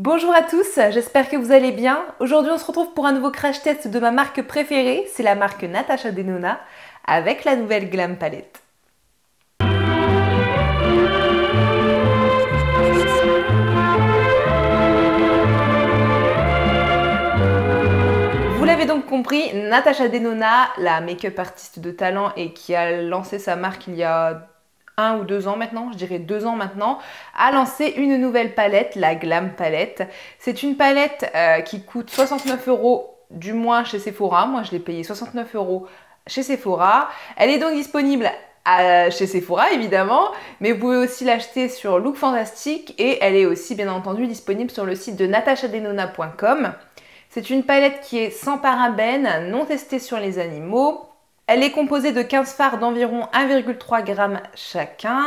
Bonjour à tous, j'espère que vous allez bien. Aujourd'hui on se retrouve pour un nouveau crash test de ma marque préférée, c'est la marque Natasha Denona avec la nouvelle Glam Palette. Vous l'avez donc compris, Natasha Denona, la make-up artiste de talent et qui a lancé sa marque il y a 1 ou 2 ans maintenant, je dirais 2 ans maintenant, a lancé une nouvelle palette, la Glam Palette. C'est une palette qui coûte 69 € du moins chez Sephora. Moi, je l'ai payée 69 € chez Sephora. Elle est donc disponible chez Sephora, évidemment, mais vous pouvez aussi l'acheter sur Look Fantastic et elle est aussi, bien entendu, disponible sur le site de natashadenona.com. C'est une palette qui est sans parabènes, non testée sur les animaux. Elle est composée de 15 fards d'environ 1,3 g chacun.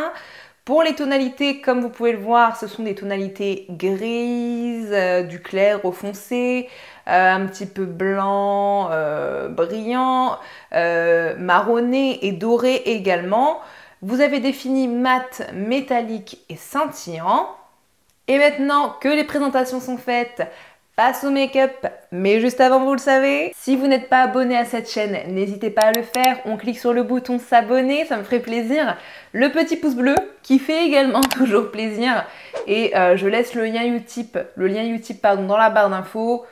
Pour les tonalités, comme vous pouvez le voir, ce sont des tonalités grises, du clair au foncé, un petit peu blanc, brillant, marronné et doré également. Vous avez défini mat, métallique et scintillant. Et maintenant que les présentations sont faites, passe au make-up, mais juste avant, vous le savez, si vous n'êtes pas abonné à cette chaîne, n'hésitez pas à le faire. On clique sur le bouton s'abonner, ça me ferait plaisir. Le petit pouce bleu qui fait également toujours plaisir. Et je laisse le lien Utip, dans la barre d'infos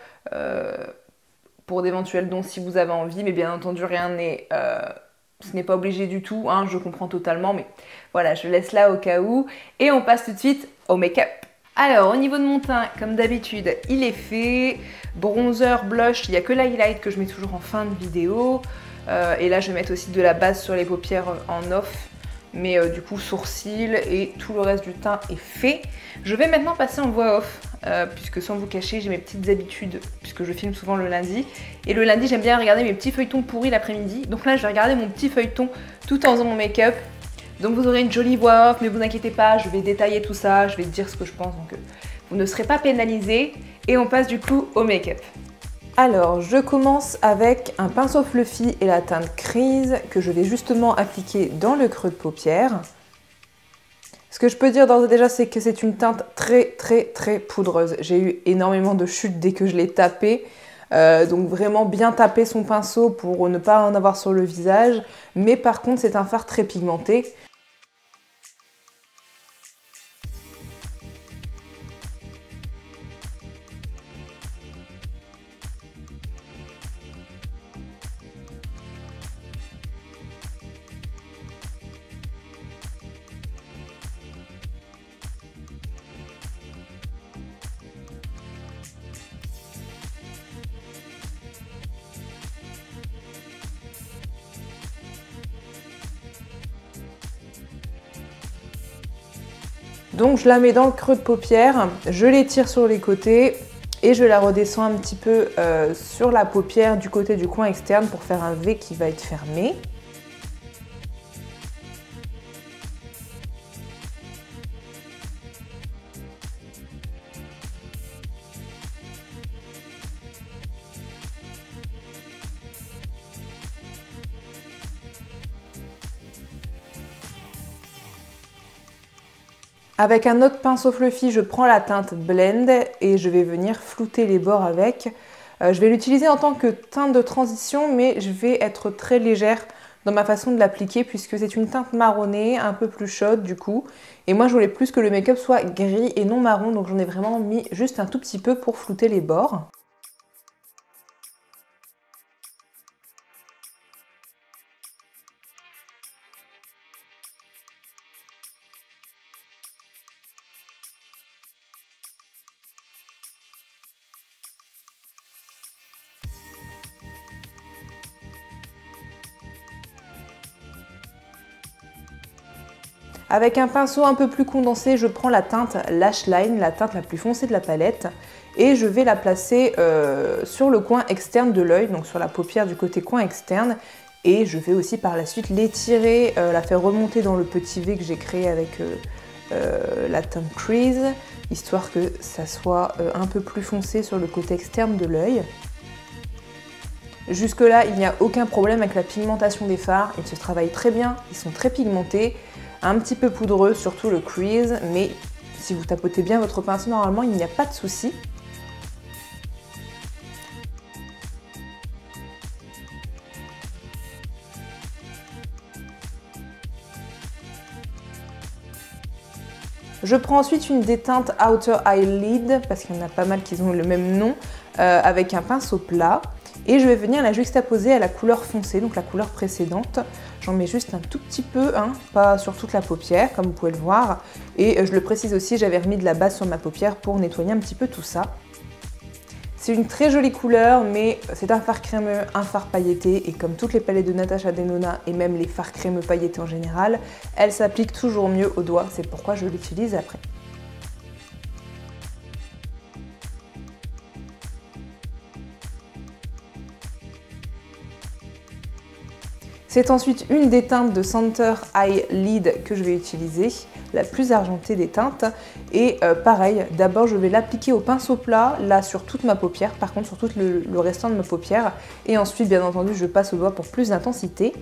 pour d'éventuels dons si vous avez envie. Mais bien entendu, ce n'est pas obligé du tout, hein, je comprends totalement. Mais voilà, je laisse là au cas où. Et on passe tout de suite au make-up. Alors, au niveau de mon teint, comme d'habitude, il est fait. Bronzer, blush, il n'y a que l'highlight que je mets toujours en fin de vidéo. Et là, je vais mettre aussi de la base sur les paupières en off. Mais du coup, sourcils et tout le reste du teint est fait. Je vais maintenant passer en voix off, puisque sans vous cacher, j'ai mes petites habitudes, puisque je filme souvent le lundi. Et le lundi, j'aime bien regarder mes petits feuilletons pourris l'après-midi. Donc là, je vais regarder mon petit feuilleton tout en faisant mon make-up. Donc vous aurez une jolie voix off, mais vous inquiétez pas, je vais détailler tout ça, je vais dire ce que je pense, donc vous ne serez pas pénalisés. Et on passe du coup au make-up. Alors, je commence avec un pinceau fluffy et la teinte Crease que je vais justement appliquer dans le creux de paupière. Ce que je peux dire d'ores et déjà, c'est que c'est une teinte très poudreuse. J'ai eu énormément de chutes dès que je l'ai tapée. Donc vraiment bien taper son pinceau pour ne pas en avoir sur le visage. Mais par contre, c'est un fard très pigmenté. Donc je la mets dans le creux de paupière, je l'étire sur les côtés et je la redescends un petit peu sur la paupière du côté du coin externe pour faire un V qui va être fermé. Avec un autre pinceau fluffy, je prends la teinte Blend et je vais venir flouter les bords avec. Je vais l'utiliser en tant que teinte de transition, mais je vais être très légère dans ma façon de l'appliquer puisque c'est une teinte marronnée, un peu plus chaude du coup. Et moi, je voulais plus que le make-up soit gris et non marron, donc j'en ai vraiment mis juste un tout petit peu pour flouter les bords. Avec un pinceau un peu plus condensé, je prends la teinte Lash Line, la teinte la plus foncée de la palette, et je vais la placer sur le coin externe de l'œil, donc sur la paupière du côté coin externe. Et je vais aussi par la suite l'étirer, la faire remonter dans le petit V que j'ai créé avec la teinte Crease, histoire que ça soit un peu plus foncé sur le côté externe de l'œil. Jusque là, il n'y a aucun problème avec la pigmentation des fards, ils se travaillent très bien, ils sont très pigmentés. Un petit peu poudreux, surtout le Crease, mais Si vous tapotez bien votre pinceau, normalement il n'y a pas de souci. Je prends ensuite une déteinte Outer Eyelid, parce qu'il y en a pas mal qui ont le même nom, avec un pinceau plat. Et je vais venir la juxtaposer à la couleur foncée, donc la couleur précédente. J'en mets juste un tout petit peu, hein, pas sur toute la paupière, comme vous pouvez le voir. Et je le précise aussi, j'avais remis de la base sur ma paupière pour nettoyer un petit peu tout ça. C'est une très jolie couleur, mais c'est un fard crémeux, un fard pailleté, et comme toutes les palettes de Natasha Denona, et même les fards crémeux pailletés en général, elle s'applique toujours mieux aux doigts, c'est pourquoi je l'utilise après. C'est ensuite une des teintes de Center Eyelid que je vais utiliser, la plus argentée des teintes. Et pareil, d'abord je vais l'appliquer au pinceau plat, là sur toute ma paupière, par contre sur tout le restant de ma paupière. Et ensuite, bien entendu, je passe au doigt pour plus d'intensité.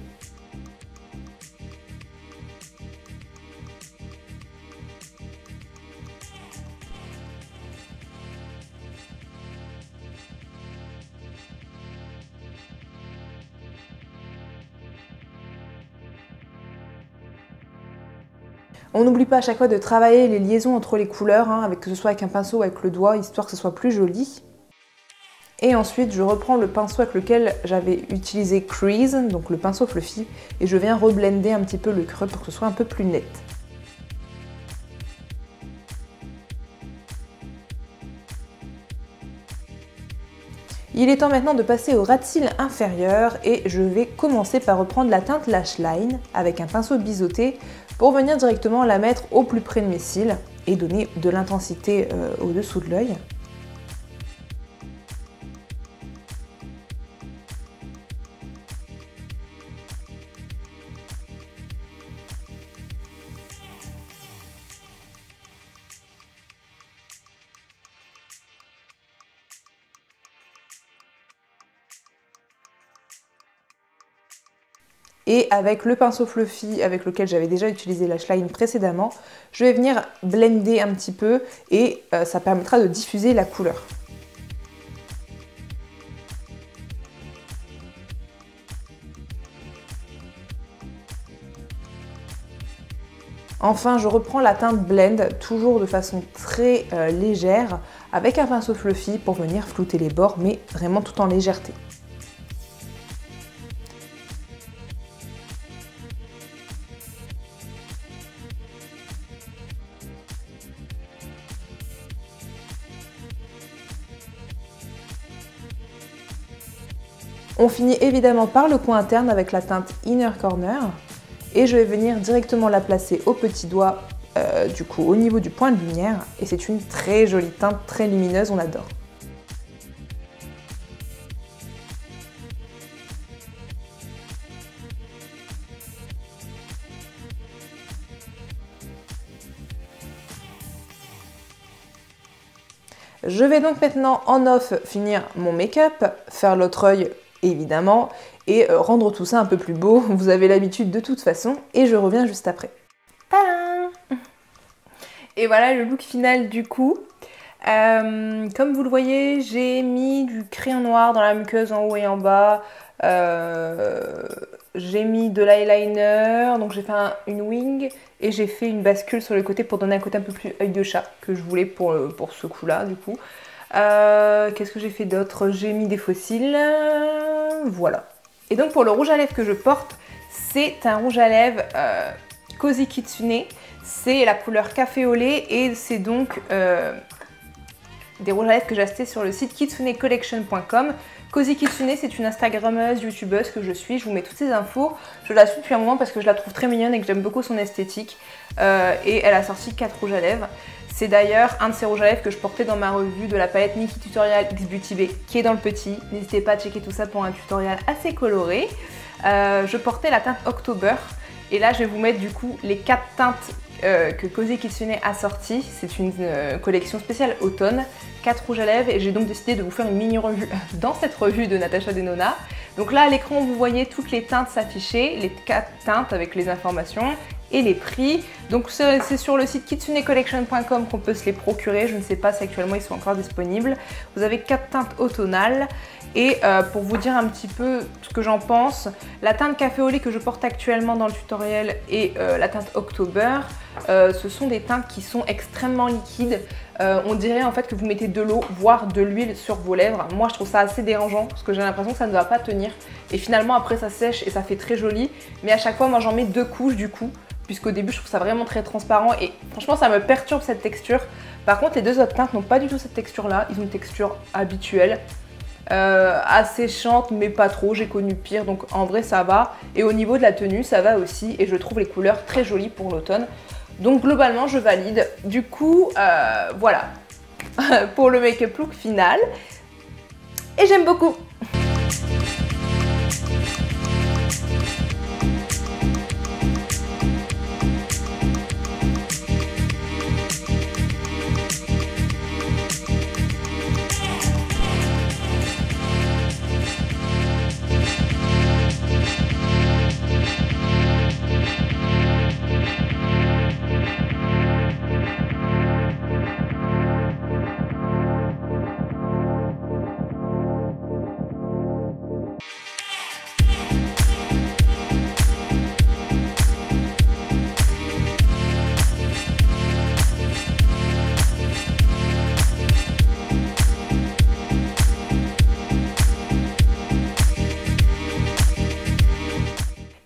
On n'oublie pas à chaque fois de travailler les liaisons entre les couleurs, hein, que ce soit avec un pinceau ou avec le doigt, histoire que ce soit plus joli. Et ensuite, je reprends le pinceau avec lequel j'avais utilisé Crease, donc le pinceau fluffy, et je viens reblender un petit peu le creux pour que ce soit un peu plus net. Il est temps maintenant de passer au ras de cils inférieur et je vais commencer par reprendre la teinte Lash Line avec un pinceau biseauté pour venir directement la mettre au plus près de mes cils et donner de l'intensité au-dessous de l'œil. Et avec le pinceau fluffy avec lequel j'avais déjà utilisé Lash Line précédemment, je vais venir blender un petit peu et ça permettra de diffuser la couleur. Enfin, je reprends la teinte Blend, toujours de façon très légère, avec un pinceau fluffy pour venir flouter les bords, mais vraiment tout en légèreté. On finit évidemment par le coin interne avec la teinte Inner Corner et je vais venir directement la placer au petit doigt, du coup au niveau du point de lumière, et c'est une très jolie teinte, très lumineuse, on adore. Je vais donc maintenant en off finir mon make-up, faire l'autre œil évidemment, et rendre tout ça un peu plus beau. Vous avez l'habitude de toute façon, et je reviens juste après. Tadam! Et voilà le look final du coup. Comme vous le voyez, j'ai mis du crayon noir dans la muqueuse en haut et en bas. J'ai mis de l'eyeliner, donc j'ai fait une wing et j'ai fait une bascule sur le côté pour donner un côté un peu plus œil de chat que je voulais pour ce coup là du coup. Qu'est-ce que j'ai fait d'autre? J'ai mis des faux cils, voilà. Et donc pour le rouge à lèvres que je porte, c'est un rouge à lèvres Cozy Kitsune, c'est la couleur café au lait et c'est donc des rouges à lèvres que j'ai acheté sur le site kitsunecollection.com. Cozy Kitsune, c'est une instagrammeuse, youtubeuse que je suis, je vous mets toutes ces infos. Je la suis depuis un moment parce que je la trouve très mignonne et que j'aime beaucoup son esthétique. Et elle a sorti 4 rouges à lèvres. C'est d'ailleurs un de ces rouges à lèvres que je portais dans ma revue de la palette Nikkie Tutorial X Beauty Bay qui est dans le petit. N'hésitez pas à checker tout ça pour un tutoriel assez coloré. Je portais la teinte October et là je vais vous mettre du coup les 4 teintes que Cozy Kitsune a sorties. C'est une collection spéciale automne, 4 rouges à lèvres, et j'ai donc décidé de vous faire une mini revue dans cette revue de Natasha Denona. Donc là à l'écran vous voyez toutes les teintes s'afficher, les 4 teintes avec les informations et les prix. Donc c'est sur le site kitsunecollection.com qu'on peut se les procurer. Je ne sais pas si actuellement ils sont encore disponibles. Vous avez 4 teintes au tonal. Et pour vous dire un petit peu ce que j'en pense, la teinte café au lait que je porte actuellement dans le tutoriel et la teinte October, ce sont des teintes qui sont extrêmement liquides. On dirait en fait que vous mettez de l'eau, voire de l'huile sur vos lèvres. Moi je trouve ça assez dérangeant parce que j'ai l'impression que ça ne va pas tenir. Et finalement après ça sèche et ça fait très joli. Mais à chaque fois moi j'en mets 2 couches du coup. Puisqu'au début je trouve ça vraiment très transparent et franchement ça me perturbe cette texture. Par contre les 2 autres teintes n'ont pas du tout cette texture là, ils ont une texture habituelle. Asséchante mais pas trop, j'ai connu pire donc en vrai ça va. Et au niveau de la tenue ça va aussi et je trouve les couleurs très jolies pour l'automne. Donc globalement je valide. Du coup voilà pour le make-up look final et j'aime beaucoup.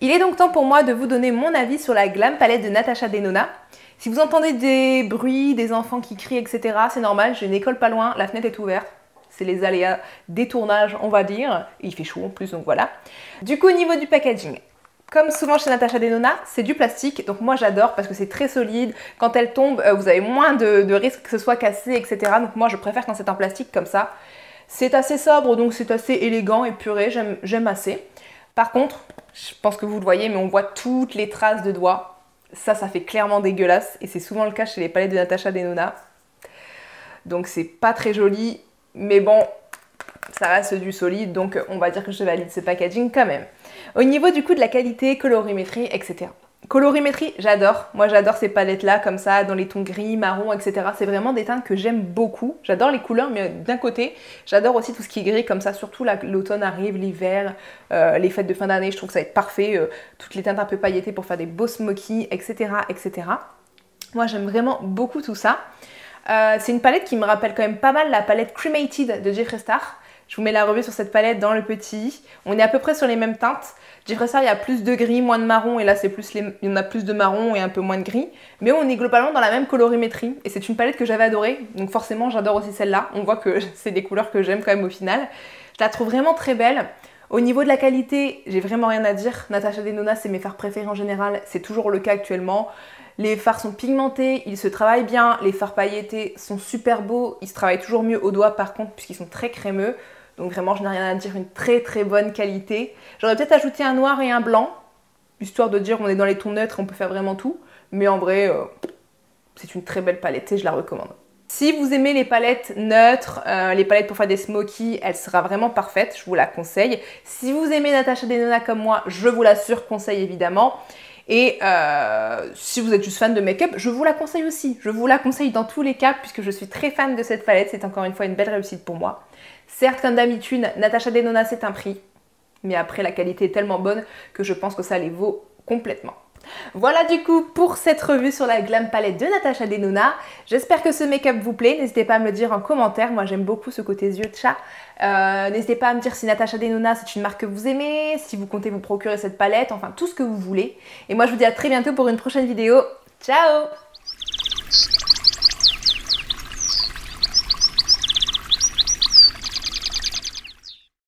Il est donc temps pour moi de vous donner mon avis sur la Glam Palette de Natasha Denona. Si vous entendez des bruits, des enfants qui crient, etc., c'est normal, j'ai une école pas loin, la fenêtre est ouverte. C'est les aléas des tournages, on va dire. Et il fait chaud en plus, donc voilà. Du coup, au niveau du packaging, comme souvent chez Natasha Denona, c'est du plastique. Donc moi, j'adore parce que c'est très solide. Quand elle tombe, vous avez moins de risques que ce soit cassé, etc. Donc moi, je préfère quand c'est en plastique comme ça. C'est assez sobre, donc c'est assez élégant et puré, j'aime assez. Par contre, je pense que vous le voyez, mais on voit toutes les traces de doigts. Ça fait clairement dégueulasse. Et c'est souvent le cas chez les palettes de Natasha Denona. Donc c'est pas très joli. Mais bon, ça reste du solide. Donc on va dire que je valide ce packaging quand même. Au niveau du coup de la qualité, colorimétrie, etc. Colorimétrie, j'adore. Moi j'adore ces palettes-là, comme ça, dans les tons gris, marron, etc. C'est vraiment des teintes que j'aime beaucoup. J'adore les couleurs, mais d'un côté, j'adore aussi tout ce qui est gris, comme ça. Surtout l'automne arrive, l'hiver, les fêtes de fin d'année, je trouve que ça va être parfait. Toutes les teintes un peu pailletées pour faire des beaux smokies, etc. etc. Moi j'aime vraiment beaucoup tout ça. C'est une palette qui me rappelle quand même pas mal la palette Cremated de Jeffree Star. Je vous mets la revue sur cette palette dans le petit. On est à peu près sur les mêmes teintes. Jeffree Star, il y a plus de gris, moins de marron. Et là, c'est plus il y en a plus de marron et un peu moins de gris. Mais on est globalement dans la même colorimétrie. Et c'est une palette que j'avais adorée. Donc forcément, j'adore aussi celle-là. On voit que c'est des couleurs que j'aime quand même au final. Je la trouve vraiment très belle. Au niveau de la qualité, j'ai vraiment rien à dire. Natasha Denona, c'est mes fards préférés en général. C'est toujours le cas actuellement. Les fards sont pigmentés, ils se travaillent bien. Les fards pailletés sont super beaux. Ils se travaillent toujours mieux au doigt par contre, puisqu'ils sont très crémeux. Donc vraiment, je n'ai rien à dire, une très très bonne qualité. J'aurais peut-être ajouté un noir et un blanc, histoire de dire on est dans les tons neutres, on peut faire vraiment tout. Mais en vrai, c'est une très belle palette et je la recommande. Si vous aimez les palettes neutres, les palettes pour faire des smokies, elle sera vraiment parfaite, je vous la conseille. Si vous aimez Natasha Denona comme moi, je vous la surconseille évidemment. Et si vous êtes juste fan de make-up, je vous la conseille aussi. Je vous la conseille dans tous les cas puisque je suis très fan de cette palette. C'est encore une fois une belle réussite pour moi. Certes, comme d'habitude, Natasha Denona c'est un prix. Mais après, la qualité est tellement bonne que je pense que ça les vaut complètement. Voilà du coup pour cette revue sur la Glam Palette de Natasha Denona. J'espère que ce make-up vous plaît. N'hésitez pas à me le dire en commentaire. Moi j'aime beaucoup ce côté yeux de chat. N'hésitez pas à me dire si Natasha Denona c'est une marque que vous aimez, si vous comptez vous procurer cette palette, enfin tout ce que vous voulez. Et moi je vous dis à très bientôt pour une prochaine vidéo. Ciao!